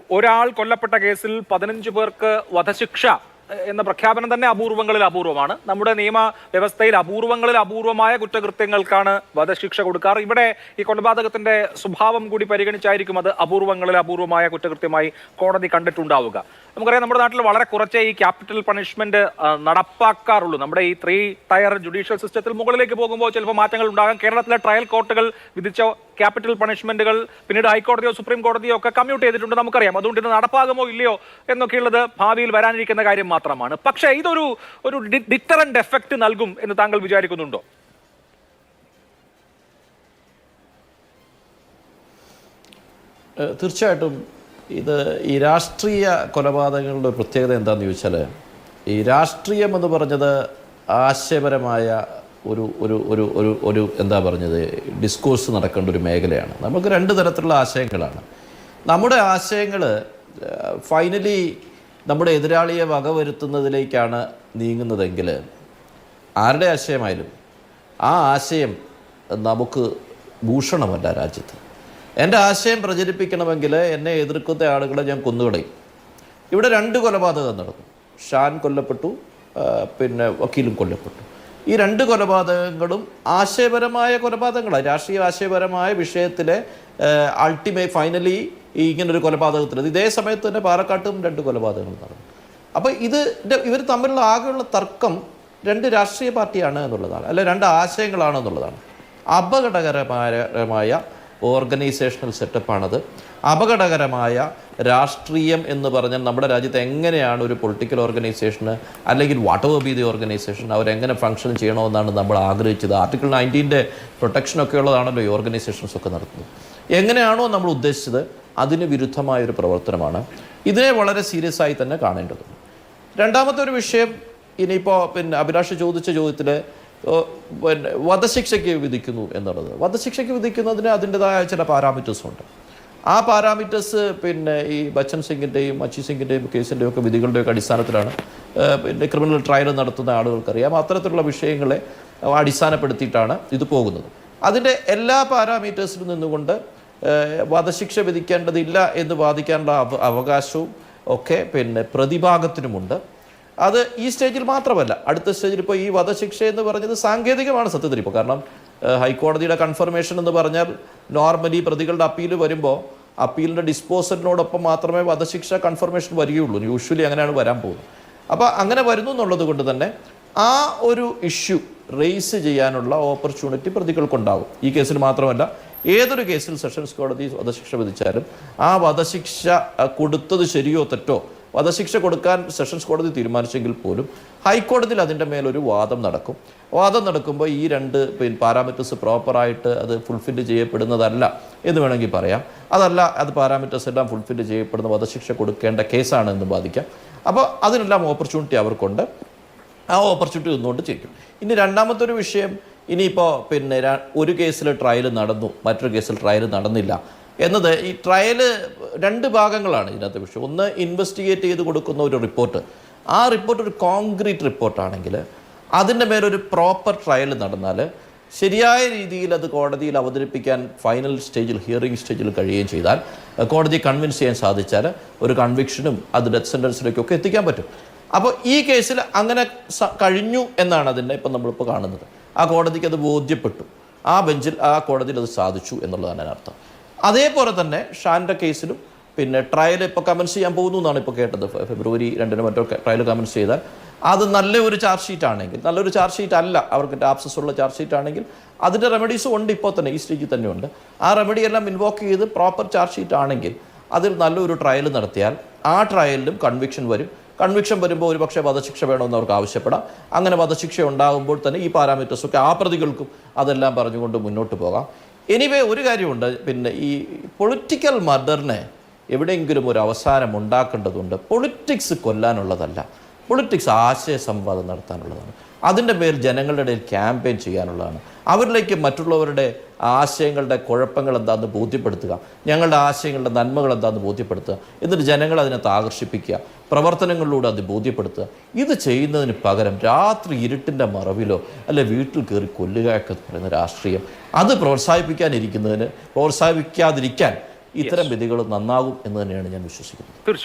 ഒരാൾ കൊല്ലപ്പെട്ട കേസിൽ 15 പേർക്ക് വധശിക്ഷ എന്ന പ്രഖ്യാപനം തന്നെ അപൂർവങ്ങളിൽ അപൂർവമാണ്. നമ്മുടെ നിയമ വ്യവസ്ഥയിൽ അപൂർവങ്ങളിൽ അപൂർവമായ കുറ്റകൃത്യങ്ങൾക്കാണ് വധശിക്ഷ കൊടുക്കാറ്. ഇവിടെ ഈ കൊലപാതകത്തിന്റെ സ്വഭാവം കൂടി പരിഗണിച്ചായിരിക്കും അത് അപൂർവങ്ങളിൽ അപൂർവമായ കുറ്റകൃത്യമായി കോടതി കണ്ടിട്ടുണ്ടാവുക. നമുക്കറിയാം, നമ്മുടെ നാട്ടിൽ വളരെ കുറച്ചേ ഈ ക്യാപിറ്റൽ പണിഷ്മെന്റ് നടപ്പാക്കാറുള്ളൂ. നമ്മുടെ ഈ 3 ടയർ ജുഡീഷ്യൽ സിസ്റ്റത്തിൽ മുകളിലേക്ക് പോകുമ്പോൾ ചിലപ്പോൾ മാറ്റങ്ങൾ ഉണ്ടാകാം. കേരളത്തിലെ ട്രയൽ കോർട്ടുകൾ വിധിച്ച ക്യാപിറ്റൽ പണിഷ്മെന്റുകൾ പിന്നീട് ഹൈക്കോടതിയോ സുപ്രീം കോടതിയോ ഒക്കെ കമ്മ്യൂട്ട് ചെയ്തിട്ടുണ്ട്, നമുക്കറിയാം. അതുകൊണ്ട് ഇത് നടപ്പാകുമോ ഇല്ലയോ എന്നൊക്കെയുള്ളത് ഭാവിയിൽ വരാനിരിക്കുന്ന കാര്യം മാത്രമാണ്. പക്ഷേ ഇതൊരു ഡിറ്ററന്റ് എഫക്ട് നൽകും എന്ന് താങ്കൾ വിചാരിക്കുന്നുണ്ടോ? തീർച്ചയായിട്ടും ഇത് ഈ രാഷ്ട്രീയ കൊലപാതകങ്ങളുടെ പ്രത്യേകത എന്താണെന്ന് ചോദിച്ചാൽ, ഈ രാഷ്ട്രീയം എന്ന് പറഞ്ഞത് ആശയപരമായ ഒരു ഒരു ഒരു ഒരു ഒരു എന്താ പറഞ്ഞത് ഡിസ്കോഴ്സ് നടക്കേണ്ട ഒരു മേഖലയാണ്. നമുക്ക് 2 തരത്തിലുള്ള ആശയങ്ങളാണ്. നമ്മുടെ ആശയങ്ങൾ ഫൈനലി നമ്മുടെ എതിരാളിയെ വകവരുത്തുന്നതിലേക്കാണ് നീങ്ങുന്നതെങ്കിൽ, ആരുടെ ആശയമായാലും ആ ആശയം നമുക്ക് ഭൂഷണമല്ല രാജ്യത്ത്. എൻ്റെ ആശയം പ്രചരിപ്പിക്കണമെങ്കിൽ എന്നെ എതിർക്കുന്ന ആളുകളെ ഞാൻ കൊന്നുകളയും. ഇവിടെ 2 കൊലപാതകം നടന്നു. ഷാൻ കൊല്ലപ്പെട്ടു, പിന്നെ വക്കീലും കൊല്ലപ്പെട്ടു. ഈ 2 കൊലപാതകങ്ങളും ആശയപരമായ കൊലപാതകങ്ങളാണ്. രാഷ്ട്രീയ ആശയപരമായ വിഷയത്തിലെ ഫൈനലി ഇങ്ങനൊരു കൊലപാതകത്തിൽ ഇതേ സമയത്ത് തന്നെ പാലക്കാട്ടും 2 കൊലപാതകങ്ങൾ നടന്നു. അപ്പോൾ ഇവർ തമ്മിലുള്ള ആകെയുള്ള തർക്കം 2 രാഷ്ട്രീയ പാർട്ടിയാണ് എന്നുള്ളതാണ്, അല്ലെ 2 ആശയങ്ങളാണ് എന്നുള്ളതാണ്. അപകടകരമായ ഓർഗനൈസേഷണൽ സെറ്റപ്പാണത്. അപകടകരമായ രാഷ്ട്രീയം എന്ന് പറഞ്ഞാൽ നമ്മുടെ രാജ്യത്ത് എങ്ങനെയാണ് ഒരു പൊളിറ്റിക്കൽ ഓർഗനൈസേഷന് അല്ലെങ്കിൽ what ever be the organisation അവരെങ്ങനെ ഫംഗ്ഷൻ ചെയ്യണമെന്നാണ് നമ്മൾ ആഗ്രഹിച്ചത്. ആർട്ടിക്കിൾ 19 പ്രൊട്ടക്ഷനൊക്കെ ഉള്ളതാണല്ലോ ഈ ഓർഗനൈസേഷൻസ് ഒക്കെ നടത്തുന്നത്. എങ്ങനെയാണോ നമ്മൾ ഉദ്ദേശിച്ചത് അതിന് വിരുദ്ധമായൊരു പ്രവർത്തനമാണ്. ഇതിനെ വളരെ സീരിയസ് ആയി തന്നെ കാണേണ്ടതുണ്ട്. രണ്ടാമത്തെ ഒരു വിഷയം, ഇനിയിപ്പോൾ അഭിലാഷ് ചോദിച്ച ചോദ്യത്തിൽ വധശിക്ഷയ്ക്ക് വിധിക്കുന്നു എന്നുള്ളത്. വധശിക്ഷയ്ക്ക് വിധിക്കുന്നതിന് അതിൻ്റെതായ ചില പാരാമീറ്റേഴ്സ് ഉണ്ട്. ആ പാരാമീറ്റേഴ്സ് ഈ ബച്ചൻ സിംഗിൻ്റെയും അച്ചി സിംഗിൻ്റെയും കേസിൻ്റെയും ഒക്കെ വിധികളുടെയൊക്കെ അടിസ്ഥാനത്തിലാണ് ക്രിമിനൽ ട്രയൽ നടത്തുന്ന ആളുകൾക്കറിയാം. അത്തരത്തിലുള്ള വിഷയങ്ങളെ അടിസ്ഥാനപ്പെടുത്തിയിട്ടാണ് ഇത് പോകുന്നത്. അതിൻ്റെ എല്ലാ പാരാമീറ്റേഴ്സിലും നിന്നുകൊണ്ട് വധശിക്ഷ വിധിക്കേണ്ടതില്ല എന്ന് വാദിക്കാനുള്ള അവകാശവും ഒക്കെ പ്രതിഭാഗത്തിനുമുണ്ട്. അത് ഈ സ്റ്റേജിൽ മാത്രമല്ല, അടുത്ത സ്റ്റേജിൽ ഇപ്പോൾ ഈ വധശിക്ഷ എന്ന് പറഞ്ഞത് സാങ്കേതികമാണ് സത്യത്തിൽ. ഇപ്പോൾ കാരണം ഹൈക്കോടതിയുടെ കൺഫർമേഷൻ എന്ന് പറഞ്ഞാൽ നോർമലി പ്രതികളുടെ അപ്പീൽ വരുമ്പോൾ അപ്പീലിൻ്റെ ഡിസ്പോസലിനോടൊപ്പം മാത്രമേ വധശിക്ഷ കൺഫർമേഷൻ വരികയുള്ളൂ. യൂഷ്വലി അങ്ങനെയാണ് വരാൻ പോകുന്നത്. അപ്പോൾ അങ്ങനെ വരുന്നു എന്നുള്ളത് കൊണ്ട് തന്നെ ആ ഒരു ഇഷ്യൂ റേസ് ചെയ്യാനുള്ള ഓപ്പർച്യൂണിറ്റി പ്രതികൾക്കുണ്ടാകും. ഈ കേസിൽ മാത്രമല്ല, ഏതൊരു കേസിൽ സെഷൻസ് കോടതി വധശിക്ഷ വിധിച്ചാലും ആ വധശിക്ഷ കൊടുത്തത് ശരിയോ തെറ്റോ, വധശിക്ഷ കൊടുക്കാൻ സെഷൻസ് കോടതി തീരുമാനിച്ചെങ്കിൽ പോലും ഹൈക്കോടതിയിൽ അതിൻ്റെ മേലൊരു വാദം നടക്കും. വാദം നടക്കുമ്പോൾ ഈ 2 പാരാമീറ്റേഴ്സ് പ്രോപ്പറായിട്ട് അത് ഫുൾഫില്ല് ചെയ്യപ്പെടുന്നതല്ല എന്ന് വേണമെങ്കിൽ പറയാം. അതല്ല, അത് പാരാമീറ്റേഴ്സ് എല്ലാം ഫുൾഫില്ല് ചെയ്യപ്പെടുന്ന വധശിക്ഷ കൊടുക്കേണ്ട കേസാണ് എന്ന് ബാധിക്കാം. അപ്പോൾ അതിനെല്ലാം ഓപ്പർച്യൂണിറ്റി അവർക്കുണ്ട്. ആ ഓപ്പർച്യൂണിറ്റി നിന്നുകൊണ്ട് ചെയ്യും. ഇനി രണ്ടാമത്തെ ഒരു വിഷയം, ഇനിയിപ്പോൾ ഒരു കേസിൽ ട്രയൽ നടന്നു, മറ്റൊരു കേസിൽ ട്രയൽ നടന്നില്ല എന്നത്, ഈ ട്രയല് 2 ഭാഗങ്ങളാണ് ഇതിനകത്ത് വിഷയം. ഒന്ന്, ഇൻവെസ്റ്റിഗേറ്റ് ചെയ്ത് കൊടുക്കുന്ന ഒരു റിപ്പോർട്ട്. ആ റിപ്പോർട്ട് ഒരു കോൺക്രീറ്റ് റിപ്പോർട്ടാണെങ്കിൽ അതിൻ്റെ മേലൊരു പ്രോപ്പർ ട്രയൽ നടന്നാൽ ശരിയായ രീതിയിൽ അത് കോടതിയിൽ അവതരിപ്പിക്കാൻ ഫൈനൽ സ്റ്റേജിൽ, ഹിയറിംഗ് സ്റ്റേജിൽ കഴിയുകയും ചെയ്താൽ, കോടതി കൺവിൻസ് ചെയ്യാൻ സാധിച്ചാൽ ഒരു കൺവിക്ഷനും അത് ഡെത്ത് സെൻറ്റൻസിലേക്കൊക്കെ എത്തിക്കാൻ പറ്റും. അപ്പോൾ ഈ കേസിൽ അങ്ങനെ കഴിഞ്ഞു എന്നാണ് അതിൻ്റെ ഇപ്പം നമ്മളിപ്പോൾ കാണുന്നത്. ആ കോടതിക്ക് അത് ബോധ്യപ്പെട്ടു, ആ ബെഞ്ചിൽ ആ കോടതിയിൽ അത് സാധിച്ചു എന്നുള്ളതാണ് അതിനർത്ഥം. അതേപോലെ തന്നെ ഷാൻ്റെ കേസിലും ട്രയൽ ഇപ്പോൾ കമൻസ് ചെയ്യാൻ പോകുന്നു എന്നാണ് ഇപ്പോൾ കേട്ടത്. ഫെബ്രുവരി 2 മറ്റോ ട്രയൽ കമൻസ് ചെയ്താൽ അത് നല്ലൊരു ചാർജ് ഷീറ്റ് ആണെങ്കിൽ, നല്ലൊരു ചാർജ് ഷീറ്റ് അല്ല, അവർക്ക് ആപ്സസ് ഉള്ള ചാർജ് ഷീറ്റ് ആണെങ്കിൽ അതിൻ്റെ റെമഡീസും ഉണ്ട്, ഇപ്പോൾ തന്നെ ഈ സ്റ്റേജിൽ തന്നെ ഉണ്ട്. ആ റെമഡി എല്ലാം ഇൻവോക്ക് ചെയ്ത് പ്രോപ്പർ ചാർജ് ഷീറ്റ് ആണെങ്കിൽ അതിൽ നല്ലൊരു ട്രയൽ നടത്തിയാൽ ആ ട്രയലിലും കൺവിക്ഷൻ വരും. കൺവിക്ഷൻ വരുമ്പോൾ ഒരുപക്ഷെ വധശിക്ഷ വേണമെന്ന് അവർക്ക് ആവശ്യപ്പെടാം. അങ്ങനെ വധശിക്ഷ ഉണ്ടാകുമ്പോൾ തന്നെ ഈ പാരാമീറ്റേഴ്സൊക്കെ ആ പ്രതികൾക്കും അതെല്ലാം പറഞ്ഞുകൊണ്ട് മുന്നോട്ട് പോകാം. എനിവേ ഒരു കാര്യമുണ്ട്, ഈ പൊളിറ്റിക്കൽ മർഡറിനെ എവിടെയെങ്കിലും ഒരു അവസാനം ഉണ്ടാക്കേണ്ടതുണ്ട്. പൊളിറ്റിക്സ് കൊല്ലാനുള്ളതല്ല, പൊളിറ്റിക്സ് ആശയ സംവാദം നടത്താനുള്ളതാണ്. അതിൻ്റെ പേരിൽ ജനങ്ങളുടെ ഇടയിൽ ക്യാമ്പയിൻ ചെയ്യാനുള്ളതാണ്. അവരിലേക്ക് മറ്റുള്ളവരുടെ ആശയങ്ങളുടെ കുഴപ്പങ്ങൾ എന്താണെന്ന് ബോധ്യപ്പെടുത്തുക, ഞങ്ങളുടെ ആശയങ്ങളുടെ നന്മകൾ എന്താണെന്ന് ബോധ്യപ്പെടുത്തുക, എന്നിട്ട് ജനങ്ങളെ അതിനകത്ത് ആകർഷിപ്പിക്കുക, പ്രവർത്തനങ്ങളിലൂടെ അത് ബോധ്യപ്പെടുത്തുക. ഇത് ചെയ്യുന്നതിന് പകരം രാത്രി ഇരുട്ടിൻ്റെ മറവിലോ അല്ലെ വീട്ടിൽ കയറി കൊല്ലുകയൊക്കെ പറയുന്ന രാഷ്ട്രീയം, അത് പ്രോത്സാഹിപ്പിക്കാതിരിക്കാൻ ഇത്തരം വിധികൾ നന്നാകും എന്ന് തന്നെയാണ് ഞാൻ വിശ്വസിക്കുന്നത്. തീർച്ചയായും.